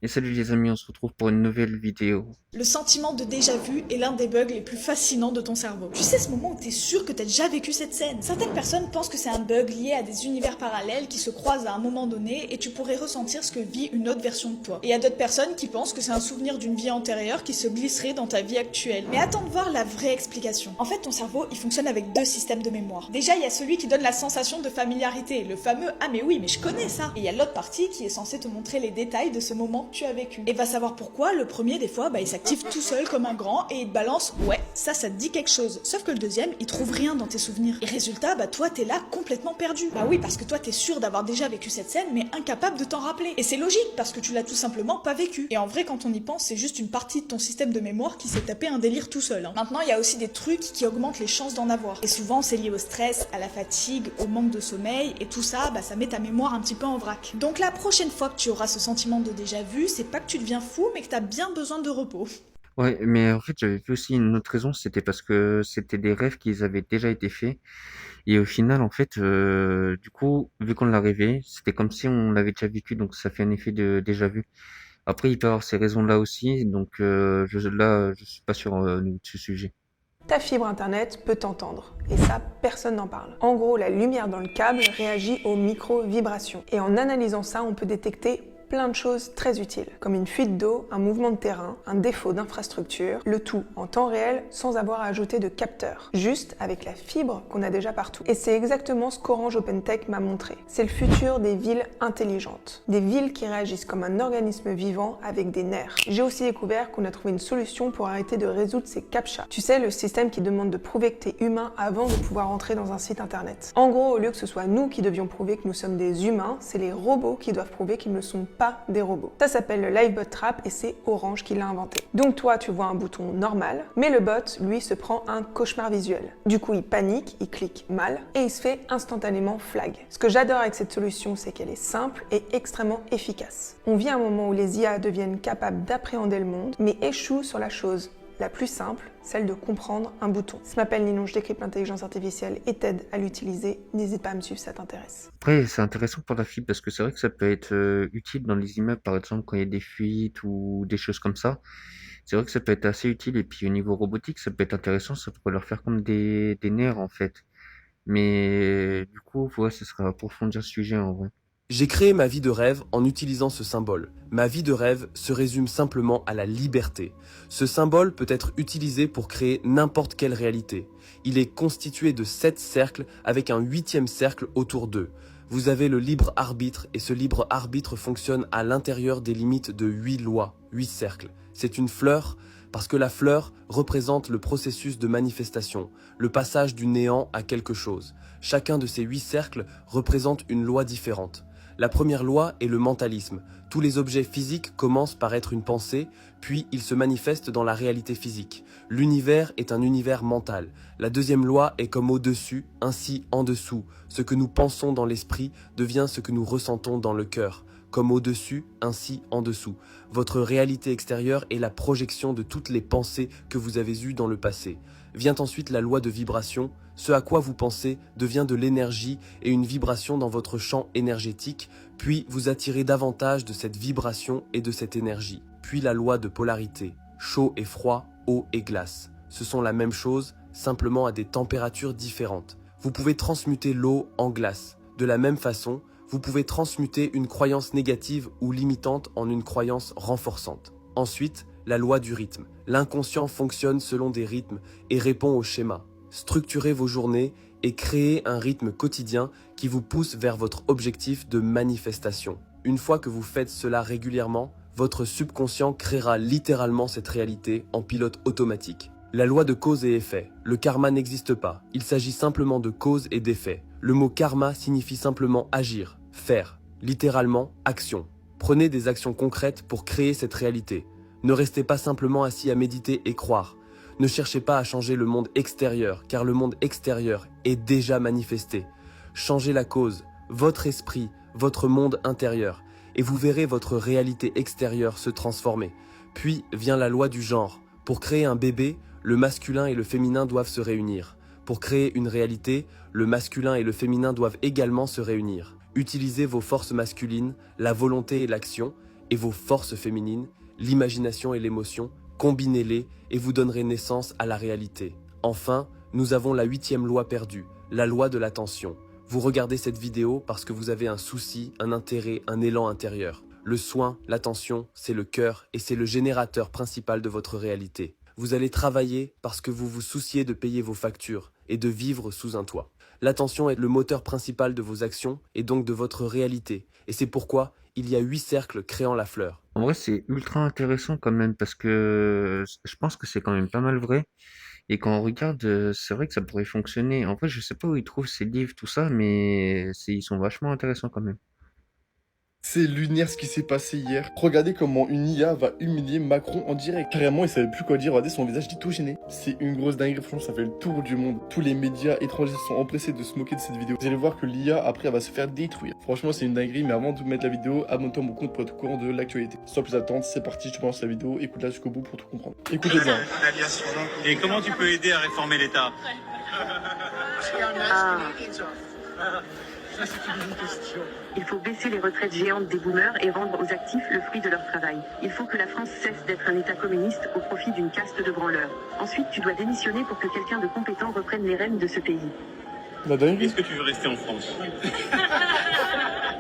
Et salut les amis, on se retrouve pour une nouvelle vidéo. Le sentiment de déjà-vu est l'un des bugs les plus fascinants de ton cerveau. Tu sais ce moment où t'es sûr que t'as déjà vécu cette scène. Certaines personnes pensent que c'est un bug lié à des univers parallèles qui se croisent à un moment donné et tu pourrais ressentir ce que vit une autre version de toi. Et il y a d'autres personnes qui pensent que c'est un souvenir d'une vie antérieure qui se glisserait dans ta vie actuelle. Mais attends de voir la vraie explication. En fait, ton cerveau, il fonctionne avec deux systèmes de mémoire. Déjà, il y a celui qui donne la sensation de familiarité, le fameux « Ah mais oui, mais je connais ça ». Et il y a l'autre partie qui est censée te montrer les détails de ce moment que tu as vécu. Et va savoir pourquoi, le premier, des fois, il s'active tout seul comme un grand et il te balance ouais, ça te dit quelque chose. Sauf que le deuxième, il trouve rien dans tes souvenirs. Et résultat, toi t'es là complètement perdu. Bah oui, parce que toi t'es sûr d'avoir déjà vécu cette scène mais incapable de t'en rappeler. Et c'est logique parce que tu l'as tout simplement pas vécu. Et en vrai, quand on y pense, c'est juste une partie de ton système de mémoire qui s'est tapé un délire tout seul. Maintenant, il y a aussi des trucs qui augmentent les chances d'en avoir. Et souvent, c'est lié au stress, à la fatigue, au manque de sommeil et tout ça, ça met ta mémoire un petit peu en vrac. Donc la prochaine fois que tu auras ce sentiment de déjà vu, c'est pas que tu deviens fou mais que t'as bien besoin de repos. Ouais, mais en fait, j'avais vu aussi une autre raison, c'était parce que c'était des rêves qui avaient déjà été faits. Et au final, en fait, du coup, vu qu'on l'a rêvé, c'était comme si on l'avait déjà vécu, donc ça fait un effet de déjà vu. Après, il peut y avoir ces raisons-là aussi, donc je suis pas sûr de ce sujet. Ta fibre internet peut t'entendre, et ça, personne n'en parle. En gros, la lumière dans le câble réagit aux micro-vibrations. Et en analysant ça, on peut détecter plein de choses très utiles, comme une fuite d'eau, un mouvement de terrain, un défaut d'infrastructure, le tout en temps réel sans avoir à ajouter de capteurs, juste avec la fibre qu'on a déjà partout. Et c'est exactement ce qu'Orange OpenTech m'a montré. C'est le futur des villes intelligentes, des villes qui réagissent comme un organisme vivant avec des nerfs. J'ai aussi découvert qu'on a trouvé une solution pour arrêter de résoudre ces CAPTCHA. Tu sais, le système qui demande de prouver que t'es humain avant de pouvoir entrer dans un site internet. En gros, au lieu que ce soit nous qui devions prouver que nous sommes des humains, c'est les robots qui doivent prouver qu'ils ne sont pas des robots. Ça s'appelle le Livebot Trap et c'est Orange qui l'a inventé. Donc toi, tu vois un bouton normal, mais le bot, lui, se prend un cauchemar visuel. Du coup, il panique, il clique mal et il se fait instantanément flag. Ce que j'adore avec cette solution, c'est qu'elle est simple et extrêmement efficace. On vit un moment où les IA deviennent capables d'appréhender le monde, mais échouent sur la chose la plus simple, celle de comprendre un bouton. Ça m'appelle Ninon, je décrypte l'intelligence artificielle et t'aide à l'utiliser. N'hésite pas à me suivre si ça t'intéresse. Après, c'est intéressant pour la fibre parce que c'est vrai que ça peut être utile dans les immeubles, par exemple, quand il y a des fuites ou des choses comme ça. C'est vrai que ça peut être assez utile. Et puis au niveau robotique, ça peut être intéressant. Ça pourrait leur faire comme des nerfs, en fait. Mais du coup, ouais, ce sera approfondir le sujet, en vrai. J'ai créé ma vie de rêve en utilisant ce symbole. Ma vie de rêve se résume simplement à la liberté. Ce symbole peut être utilisé pour créer n'importe quelle réalité. Il est constitué de 7 cercles avec un 8e cercle autour d'eux. Vous avez le libre arbitre et ce libre arbitre fonctionne à l'intérieur des limites de 8 lois, 8 cercles. C'est une fleur parce que la fleur représente le processus de manifestation, le passage du néant à quelque chose. Chacun de ces 8 cercles représente une loi différente. La première loi est le mentalisme. Tous les objets physiques commencent par être une pensée, puis ils se manifestent dans la réalité physique. L'univers est un univers mental. La deuxième loi est comme au-dessus, ainsi en dessous. Ce que nous pensons dans l'esprit devient ce que nous ressentons dans le cœur. Comme au-dessus, ainsi en dessous. Votre réalité extérieure est la projection de toutes les pensées que vous avez eues dans le passé. Vient ensuite la loi de vibration. Ce à quoi vous pensez devient de l'énergie et une vibration dans votre champ énergétique, puis vous attirez davantage de cette vibration et de cette énergie. Puis la loi de polarité. Chaud et froid, eau et glace. Ce sont la même chose, simplement à des températures différentes. Vous pouvez transmuter l'eau en glace. De la même façon, vous pouvez transmuter une croyance négative ou limitante en une croyance renforçante. Ensuite, la loi du rythme. L'inconscient fonctionne selon des rythmes et répond aux schémas. Structurez vos journées et créez un rythme quotidien qui vous pousse vers votre objectif de manifestation. Une fois que vous faites cela régulièrement, votre subconscient créera littéralement cette réalité en pilote automatique. La loi de cause et effet. Le karma n'existe pas. Il s'agit simplement de cause et d'effet. Le mot karma signifie simplement agir, faire. Littéralement, action. Prenez des actions concrètes pour créer cette réalité. Ne restez pas simplement assis à méditer et croire. Ne cherchez pas à changer le monde extérieur, car le monde extérieur est déjà manifesté. Changez la cause, votre esprit, votre monde intérieur, et vous verrez votre réalité extérieure se transformer. Puis vient la loi du genre. Pour créer un bébé, le masculin et le féminin doivent se réunir. Pour créer une réalité, le masculin et le féminin doivent également se réunir. Utilisez vos forces masculines, la volonté et l'action, et vos forces féminines, l'imagination et l'émotion, combinez-les et vous donnerez naissance à la réalité. Enfin, nous avons la 8e loi perdue, la loi de l'attention. Vous regardez cette vidéo parce que vous avez un souci, un intérêt, un élan intérieur. Le soin, l'attention, c'est le cœur et c'est le générateur principal de votre réalité. Vous allez travailler parce que vous vous souciez de payer vos factures et de vivre sous un toit. L'attention est le moteur principal de vos actions et donc de votre réalité. Et c'est pourquoi il y a 8 cercles créant la fleur. En vrai, c'est ultra intéressant quand même parce que je pense que c'est quand même pas mal vrai. Et quand on regarde, c'est vrai que ça pourrait fonctionner. En vrai, je sais pas où ils trouvent ces livres, tout ça, mais ils sont vachement intéressants quand même. C'est lunaire ce qui s'est passé hier. Regardez comment une IA va humilier Macron en direct. Carrément, il savait plus quoi dire. Regardez son visage, il est tout gêné. C'est une grosse dinguerie. Franchement, ça fait le tour du monde. Tous les médias étrangers sont empressés de se moquer de cette vidéo. Vous allez voir que l'IA, après, elle va se faire détruire. Franchement, c'est une dinguerie. Mais avant de vous mettre la vidéo, abonne-toi à mon compte pour être au courant de l'actualité. Sans plus attendre, c'est parti. Je te lance la vidéo. Écoute-la jusqu'au bout pour tout comprendre. Écoutez bien. Et comment tu peux aider à réformer l'État? Il faut baisser les retraites géantes des boomers et rendre aux actifs le fruit de leur travail. Il faut que la France cesse d'être un État communiste au profit d'une caste de branleurs. Ensuite, tu dois démissionner pour que quelqu'un de compétent reprenne les rênes de ce pays. La dinguerie. Est-ce que tu veux rester en France?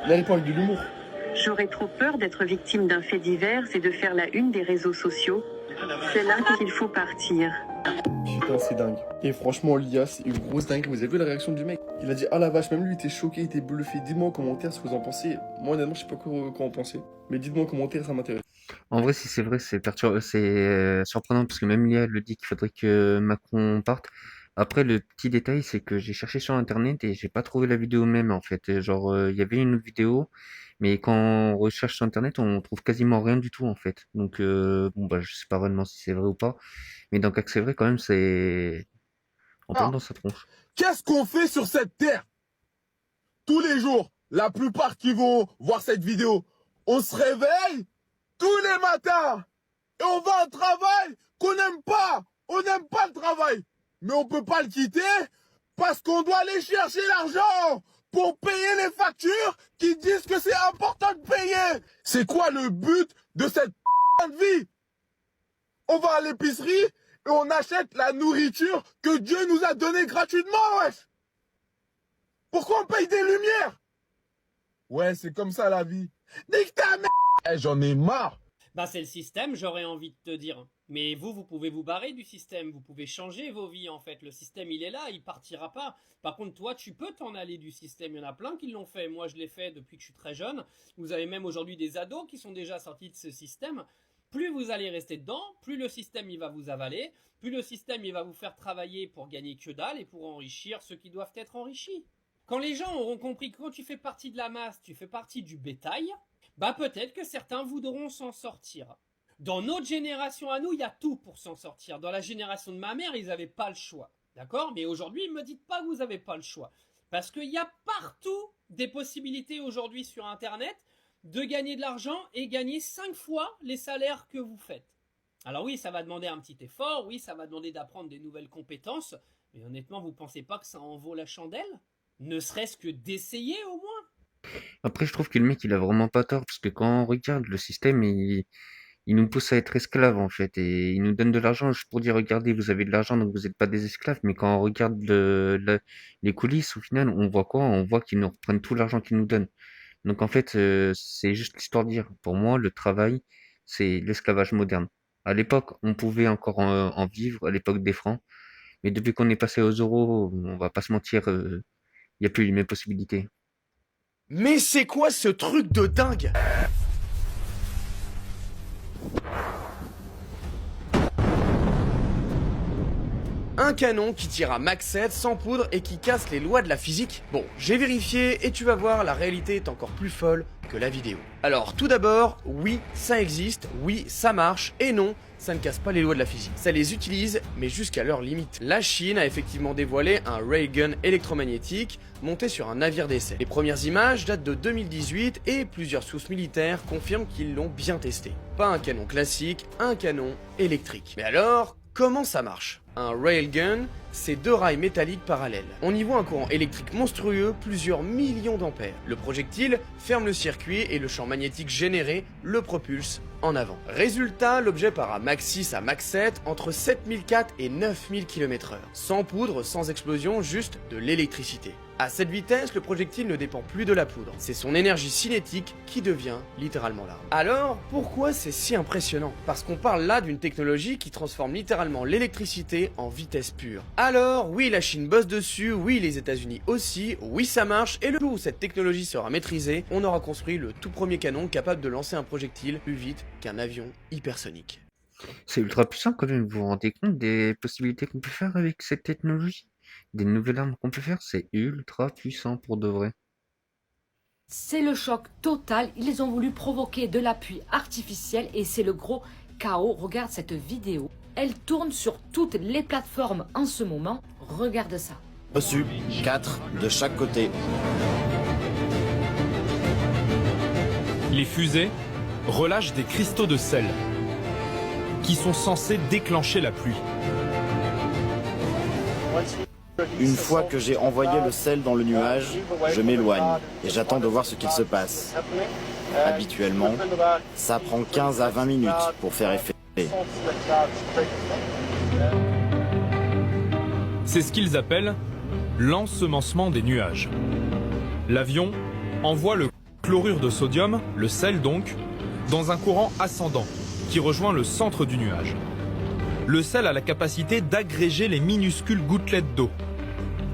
Là, il parle de l'humour. J'aurais trop peur d'être victime d'un fait divers, c'est de faire la une des réseaux sociaux. C'est là qu'il faut partir. Putain, c'est dingue. Et franchement, l'IA, c'est une grosse dinguerie. Vous avez vu la réaction du mec? Il a dit, ah la vache, même lui, il était choqué, il était bluffé. Dites-moi en commentaire ce que vous en pensez. Moi, honnêtement, je sais pas quoi en penser. Mais dites-moi en commentaire, ça m'intéresse. En vrai, si c'est vrai, c'est surprenant parce que même l'IA le dit qu'il faudrait que Macron parte. Après, le petit détail, c'est que j'ai cherché sur Internet et j'ai pas trouvé la vidéo même, en fait. Et genre, il y avait une autre vidéo, mais quand on recherche sur Internet, on trouve quasiment rien du tout, en fait. Donc, bon, bah, je sais pas vraiment si c'est vrai ou pas. Mais dans le cas que c'est vrai, quand même, on tombe dans sa tronche. Qu'est-ce qu'on fait sur cette terre? Tous les jours, la plupart qui vont voir cette vidéo, on se réveille tous les matins et on va à un travail qu'on n'aime pas. On n'aime pas le travail, mais on peut pas le quitter parce qu'on doit aller chercher l'argent pour payer les factures qui disent que c'est important de payer. C'est quoi le but de cette de vie? On va à l'épicerie et on achète la nourriture que Dieu nous a donnée gratuitement, wesh. Pourquoi on paye des lumières? Ouais, c'est comme ça la vie. Nique ta mère. J'en ai marre. Bah c'est le système, j'aurais envie de te dire. Mais vous pouvez vous barrer du système, vous pouvez changer vos vies en fait. Le système il est là, il partira pas. Par contre toi tu peux t'en aller du système, il y en a plein qui l'ont fait. Moi je l'ai fait depuis que je suis très jeune. Vous avez même aujourd'hui des ados qui sont déjà sortis de ce système. Plus vous allez rester dedans, plus le système il va vous avaler, plus le système il va vous faire travailler pour gagner que dalle et pour enrichir ceux qui doivent être enrichis. Quand les gens auront compris que quand tu fais partie de la masse, tu fais partie du bétail, bah peut-être que certains voudront s'en sortir. Dans notre génération à nous, il y a tout pour s'en sortir. Dans la génération de ma mère, ils n'avaient pas le choix. D'accord? Mais aujourd'hui, ne me dites pas que vous n'avez pas le choix. Parce qu'il y a partout des possibilités aujourd'hui sur Internet de gagner de l'argent et gagner 5 fois les salaires que vous faites. Alors oui, ça va demander un petit effort, oui, ça va demander d'apprendre des nouvelles compétences, mais honnêtement, vous pensez pas que ça en vaut la chandelle? Ne serait-ce que d'essayer au moins. Après, je trouve que le mec, il a vraiment pas tort, parce que quand on regarde le système, il nous pousse à être esclaves, en fait, et il nous donne de l'argent juste pour dire, regardez, vous avez de l'argent, donc vous n'êtes pas des esclaves, mais quand on regarde les coulisses, au final, on voit quoi? On voit qu'ils nous reprennent tout l'argent qu'ils nous donnent. Donc en fait, c'est juste l'histoire de dire. Pour moi, le travail, c'est l'esclavage moderne. À l'époque, on pouvait encore en vivre, à l'époque des francs, mais depuis qu'on est passé aux euros, on va pas se mentir, il n'y a plus les mêmes possibilités. Mais c'est quoi ce truc de dingue? Un canon qui tire à Mach 7 sans poudre et qui casse les lois de la physique? Bon, j'ai vérifié et tu vas voir, la réalité est encore plus folle que la vidéo. Alors tout d'abord, oui, ça existe, oui, ça marche, et non, ça ne casse pas les lois de la physique. Ça les utilise, mais jusqu'à leur limite. La Chine a effectivement dévoilé un raygun électromagnétique monté sur un navire d'essai. Les premières images datent de 2018 et plusieurs sources militaires confirment qu'ils l'ont bien testé. Pas un canon classique, un canon électrique. Mais alors, Comment ça marche? Un railgun, c'est 2 rails métalliques parallèles. On y voit un courant électrique monstrueux, plusieurs millions d'ampères. Le projectile ferme le circuit et le champ magnétique généré le propulse en avant. Résultat, l'objet part à max 6 à max 7 entre 7004 et 9000 km/h. Sans poudre, sans explosion, juste de l'électricité. À cette vitesse, le projectile ne dépend plus de la poudre. C'est son énergie cinétique qui devient littéralement l'arme. Alors, pourquoi c'est si impressionnant? Parce qu'on parle là d'une technologie qui transforme littéralement l'électricité en vitesse pure. Alors, oui, la Chine bosse dessus, oui, les États-Unis aussi, oui, ça marche, et le jour où cette technologie sera maîtrisée, on aura construit le tout premier canon capable de lancer un projectile plus vite qu'un avion hypersonique. C'est ultra puissant quand même, vous vous rendez compte des possibilités qu'on peut faire avec cette technologie? Des nouvelles armes qu'on peut faire, c'est ultra puissant pour de vrai. C'est le choc total, ils ont voulu provoquer de la pluie artificielle et c'est le gros chaos. Regarde cette vidéo, elle tourne sur toutes les plateformes en ce moment, regarde ça. Reçu, 4 de chaque côté. Les fusées relâchent des cristaux de sel qui sont censés déclencher la pluie. Une fois que j'ai envoyé le sel dans le nuage, je m'éloigne et j'attends de voir ce qu'il se passe. Habituellement, ça prend 15 à 20 minutes pour faire effet. C'est ce qu'ils appellent l'ensemencement des nuages. L'avion envoie le chlorure de sodium, le sel donc, dans un courant ascendant qui rejoint le centre du nuage. Le sel a la capacité d'agréger les minuscules gouttelettes d'eau.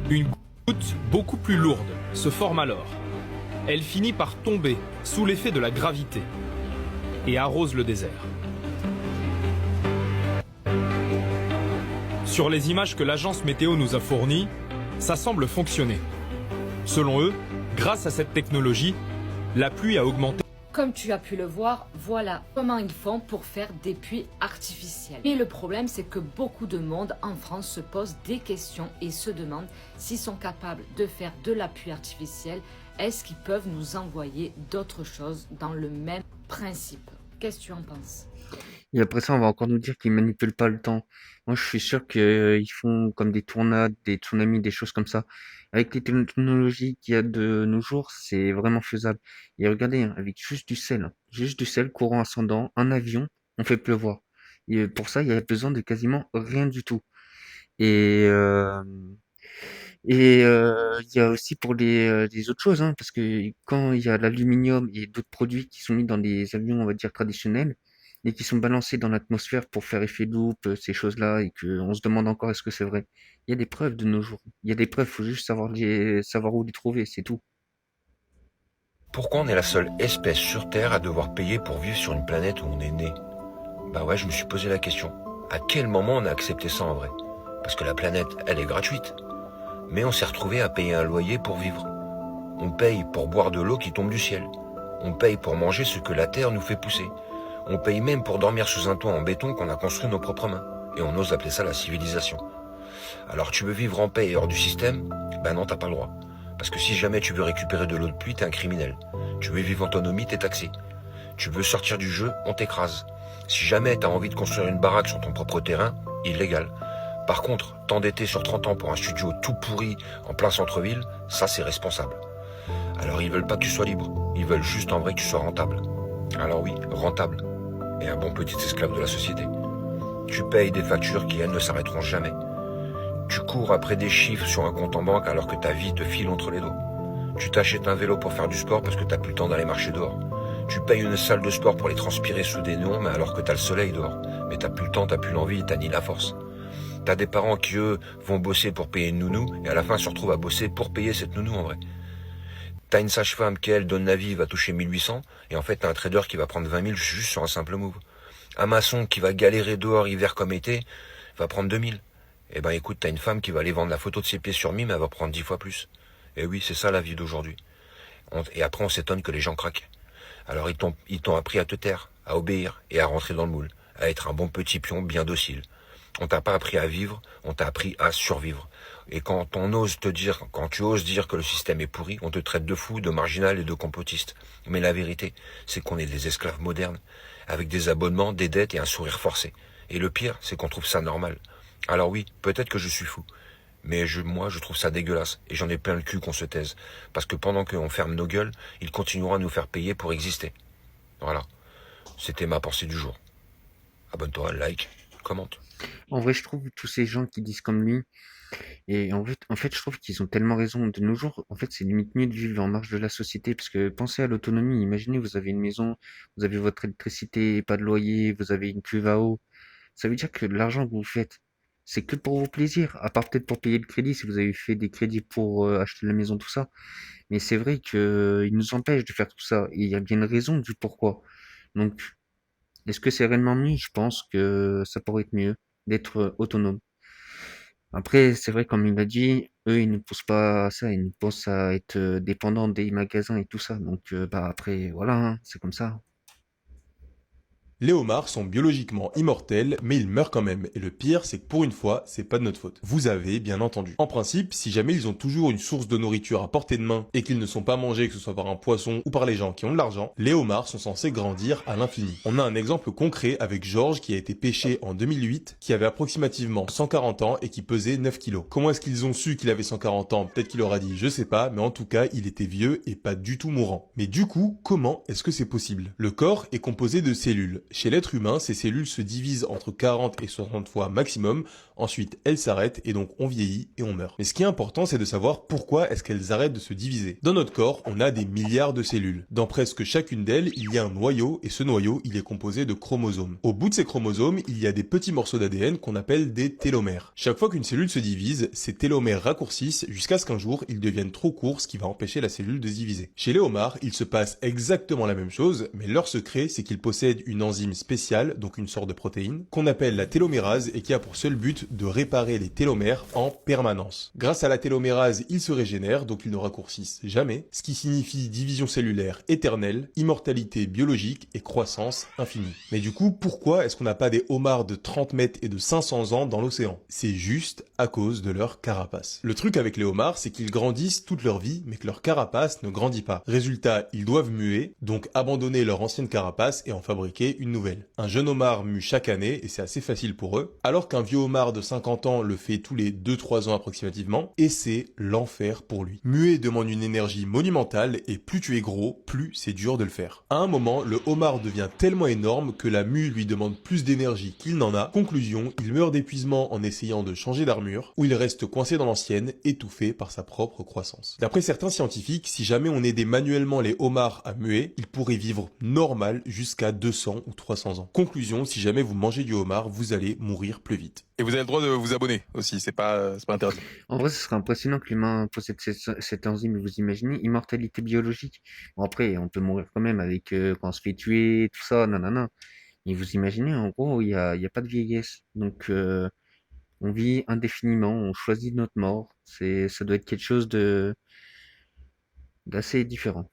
Une goutte beaucoup plus lourde se forme alors. Elle finit par tomber sous l'effet de la gravité et arrose le désert. Sur les images que l'agence météo nous a fournies, ça semble fonctionner. Selon eux, grâce à cette technologie, la pluie a augmenté. Comme tu as pu le voir, voilà comment ils font pour faire des pluies artificielles. Mais le problème, c'est que beaucoup de monde en France se pose des questions et se demande s'ils sont capables de faire de la pluie artificielle. Est-ce qu'ils peuvent nous envoyer d'autres choses dans le même principe? Qu'est-ce que tu en penses? Et après ça, on va encore nous dire qu'ils manipulent pas le temps. Moi, je suis sûr qu'ils font comme des tornades, des tsunamis, des choses comme ça. Avec les technologies qu'il y a de nos jours, c'est vraiment faisable. Et regardez, hein, avec juste du sel, courant ascendant, un avion, on fait pleuvoir. Et pour ça, il y a besoin de quasiment rien du tout. Et il y a aussi pour les autres choses, hein, parce que quand il y a l'aluminium et d'autres produits qui sont mis dans des avions, on va dire, traditionnels, et qui sont balancés dans l'atmosphère pour faire effet loupe, ces choses-là, et qu'on se demande encore est-ce que c'est vrai. Il y a des preuves de nos jours. Il y a des preuves, faut juste savoir où les trouver, c'est tout. Pourquoi on est la seule espèce sur Terre à devoir payer pour vivre sur une planète où on est né? Bah ouais, je me suis posé la question. À quel moment on a accepté ça en vrai? Parce que la planète, elle est gratuite. Mais on s'est retrouvé à payer un loyer pour vivre. On paye pour boire de l'eau qui tombe du ciel. On paye pour manger ce que la Terre nous fait pousser. On paye même pour dormir sous un toit en béton qu'on a construit nos propres mains. Et on ose appeler ça la civilisation. Alors tu veux vivre en paix et hors du système? Ben non, t'as pas le droit. Parce que si jamais tu veux récupérer de l'eau de pluie, t'es un criminel. Tu veux vivre en autonomie, t'es taxé. Tu veux sortir du jeu, on t'écrase. Si jamais t'as envie de construire une baraque sur ton propre terrain, illégal. Par contre, t'endetter sur 30 ans pour un studio tout pourri en plein centre-ville, ça c'est responsable. Alors ils veulent pas que tu sois libre, ils veulent juste en vrai que tu sois rentable. Alors oui, rentable. Et un bon petit esclave de la société. Tu payes des factures qui, elles, ne s'arrêteront jamais. Tu cours après des chiffres sur un compte en banque alors que ta vie te file entre les dos. Tu t'achètes un vélo pour faire du sport parce que t'as plus le temps d'aller marcher dehors. Tu payes une salle de sport pour aller transpirer sous des néons, mais alors que t'as le soleil dehors. Mais t'as plus le temps, t'as plus l'envie, t'as ni la force. T'as des parents qui, eux, vont bosser pour payer une nounou, et à la fin se retrouvent à bosser pour payer cette nounou en vrai. T'as une sage-femme qui, elle, donne la vie, va toucher 1800, et en fait, t'as un trader qui va prendre 20 000 juste sur un simple move. Un maçon qui va galérer dehors hiver comme été, va prendre 2000. Eh ben écoute, t'as une femme qui va aller vendre la photo de ses pieds sur Mime, elle va prendre 10 fois plus. Et oui, c'est ça la vie d'aujourd'hui. Et après, on s'étonne que les gens craquent. Alors ils t'ont appris à te taire, à obéir et à rentrer dans le moule, à être un bon petit pion bien docile. On t'a pas appris à vivre, on t'a appris à survivre. Et quand tu oses dire que le système est pourri, on te traite de fou, de marginal et de complotiste. Mais la vérité, c'est qu'on est des esclaves modernes, avec des abonnements, des dettes et un sourire forcé. Et le pire, c'est qu'on trouve ça normal. Alors oui, peut-être que je suis fou. Mais moi, je trouve ça dégueulasse. Et j'en ai plein le cul qu'on se taise. Parce que pendant qu'on ferme nos gueules, ils continueront à nous faire payer pour exister. Voilà. C'était ma pensée du jour. Abonne-toi, like, commente. En vrai, je trouve tous ces gens qui disent comme lui, et en fait, je trouve qu'ils ont tellement raison. De nos jours, en fait, c'est limite mieux de vivre en marge de la société, parce que pensez à l'autonomie. Imaginez, vous avez une maison, vous avez votre électricité, pas de loyer, vous avez une cuve à eau. Ça veut dire que l'argent que vous faites, c'est que pour vos plaisirs, à part peut-être pour payer le crédit, si vous avez fait des crédits pour acheter la maison, tout ça. Mais c'est vrai que ils nous empêchent de faire tout ça, et il y a bien une raison du pourquoi. Donc, est-ce que c'est réellement mieux? Je pense que ça pourrait être mieux d'être autonome. Après, c'est vrai, comme il a dit, eux, ils ne poussent pas à ça, ils nous poussent à être dépendants des magasins et tout ça. Donc, bah après, voilà, hein, c'est comme ça. Les homards sont biologiquement immortels, mais ils meurent quand même. Et le pire, c'est que pour une fois, c'est pas de notre faute. Vous avez bien entendu. En principe, si jamais ils ont toujours une source de nourriture à portée de main et qu'ils ne sont pas mangés, que ce soit par un poisson ou par les gens qui ont de l'argent, les homards sont censés grandir à l'infini. On a un exemple concret avec Georges qui a été pêché en 2008, qui avait approximativement 140 ans et qui pesait 9 kilos. Comment est-ce qu'ils ont su qu'il avait 140 ans? Peut-être qu'il leur a dit, je sais pas, mais en tout cas, il était vieux et pas du tout mourant. Mais du coup, comment est-ce que c'est possible? Le corps est composé de cellules. Chez l'être humain, ces cellules se divisent entre 40 et 60 fois maximum, ensuite elles s'arrêtent et donc on vieillit et on meurt. Mais ce qui est important, c'est de savoir pourquoi est-ce qu'elles arrêtent de se diviser. Dans notre corps, on a des milliards de cellules. Dans presque chacune d'elles, il y a un noyau et ce noyau, il est composé de chromosomes. Au bout de ces chromosomes, il y a des petits morceaux d'ADN qu'on appelle des télomères. Chaque fois qu'une cellule se divise, ces télomères raccourcissent jusqu'à ce qu'un jour, ils deviennent trop courts, ce qui va empêcher la cellule de se diviser. Chez les homards, il se passe exactement la même chose, mais leur secret, c'est qu'ils possèdent une enzyme spéciale, donc une sorte de protéine, qu'on appelle la télomérase et qui a pour seul but de réparer les télomères en permanence. Grâce à la télomérase, ils se régénèrent, donc ils ne raccourcissent jamais, ce qui signifie division cellulaire éternelle, immortalité biologique et croissance infinie. Mais du coup, pourquoi est-ce qu'on n'a pas des homards de 30 mètres et de 500 ans dans l'océan? C'est juste à cause de leur carapace. Le truc avec les homards, c'est qu'ils grandissent toute leur vie, mais que leur carapace ne grandit pas. Résultat, ils doivent muer, donc abandonner leur ancienne carapace et en fabriquer une nouvelle. Un jeune homard mue chaque année, et c'est assez facile pour eux, alors qu'un vieux homard de 50 ans le fait tous les 2-3 ans approximativement, et c'est l'enfer pour lui. Muer demande une énergie monumentale, et plus tu es gros, plus c'est dur de le faire. À un moment, le homard devient tellement énorme que la mue lui demande plus d'énergie qu'il n'en a. Conclusion, il meurt d'épuisement en essayant de changer d'armure, ou il reste coincé dans l'ancienne, étouffé par sa propre croissance. D'après certains scientifiques, si jamais on aidait manuellement les homards à muer, ils pourraient vivre normal jusqu'à 200 ou 300 ans. Conclusion, si jamais vous mangez du homard, vous allez mourir plus vite. Et vous avez le droit de vous abonner aussi, c'est pas interdit. En vrai, ce serait impressionnant que l'humain possède cette enzyme, vous imaginez, immortalité biologique. Bon, après, on peut mourir quand même avec quand on se fait tuer, tout ça, nanana. Mais vous imaginez, en gros, il y a pas de vieillesse. Donc, on vit indéfiniment, on choisit notre mort. Ça doit être quelque chose d'assez différent.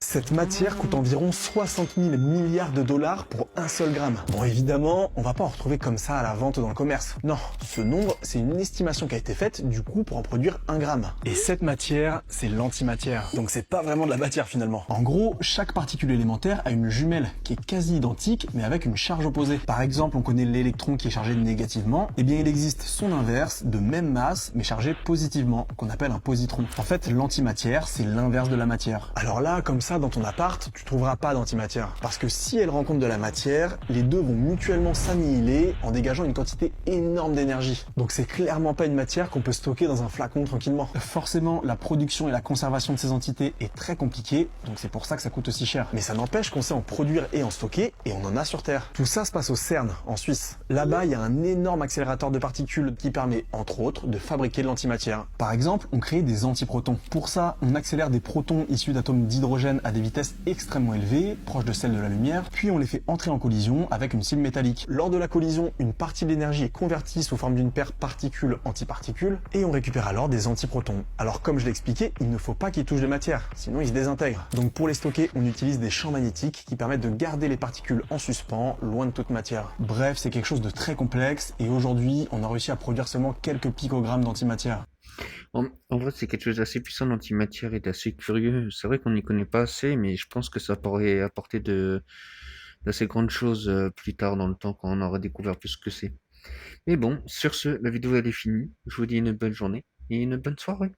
Cette matière coûte environ 60 000 milliards de dollars pour un seul gramme. Bon, évidemment, on va pas en retrouver comme ça à la vente dans le commerce. Non, ce nombre, c'est une estimation qui a été faite, du coup, pour en produire 1 gramme. Et cette matière, c'est l'antimatière. Donc c'est pas vraiment de la matière finalement. En gros, chaque particule élémentaire a une jumelle qui est quasi identique, mais avec une charge opposée. Par exemple, on connaît l'électron qui est chargé négativement. Eh bien, il existe son inverse, de même masse, mais chargé positivement, qu'on appelle un positron. En fait, l'antimatière, c'est l'inverse de la matière. Alors là, comme ça, dans ton appart, tu trouveras pas d'antimatière. Parce que si elle rencontre de la matière, les deux vont mutuellement s'annihiler en dégageant une quantité énorme d'énergie. Donc c'est clairement pas une matière qu'on peut stocker dans un flacon tranquillement. Forcément, la production et la conservation de ces entités est très compliquée, donc c'est pour ça que ça coûte aussi cher. Mais ça n'empêche qu'on sait en produire et en stocker, et on en a sur Terre. Tout ça se passe au CERN, en Suisse. Là-bas, il y a un énorme accélérateur de particules qui permet, entre autres, de fabriquer de l'antimatière. Par exemple, on crée des antiprotons. Pour ça, on accélère des protons issus d'atomes d'hydrogène à des vitesses extrêmement élevées, proches de celles de la lumière, puis on les fait entrer en collision avec une cible métallique. Lors de la collision, une partie de l'énergie est convertie sous forme d'une paire particules-antiparticules, et on récupère alors des antiprotons. Alors comme je l'ai expliqué, il ne faut pas qu'ils touchent des matières, sinon ils se désintègrent. Donc pour les stocker, on utilise des champs magnétiques qui permettent de garder les particules en suspens, loin de toute matière. Bref, c'est quelque chose de très complexe, et aujourd'hui, on a réussi à produire seulement quelques picogrammes d'antimatière. En vrai, c'est quelque chose d'assez puissant, l'antimatière, et d'assez curieux. C'est vrai qu'on n'y connaît pas assez, mais je pense que ça pourrait apporter de d'assez grandes choses plus tard dans le temps quand on aura découvert plus ce que c'est. Mais bon, sur ce, la vidéo elle est finie. Je vous dis une bonne journée et une bonne soirée.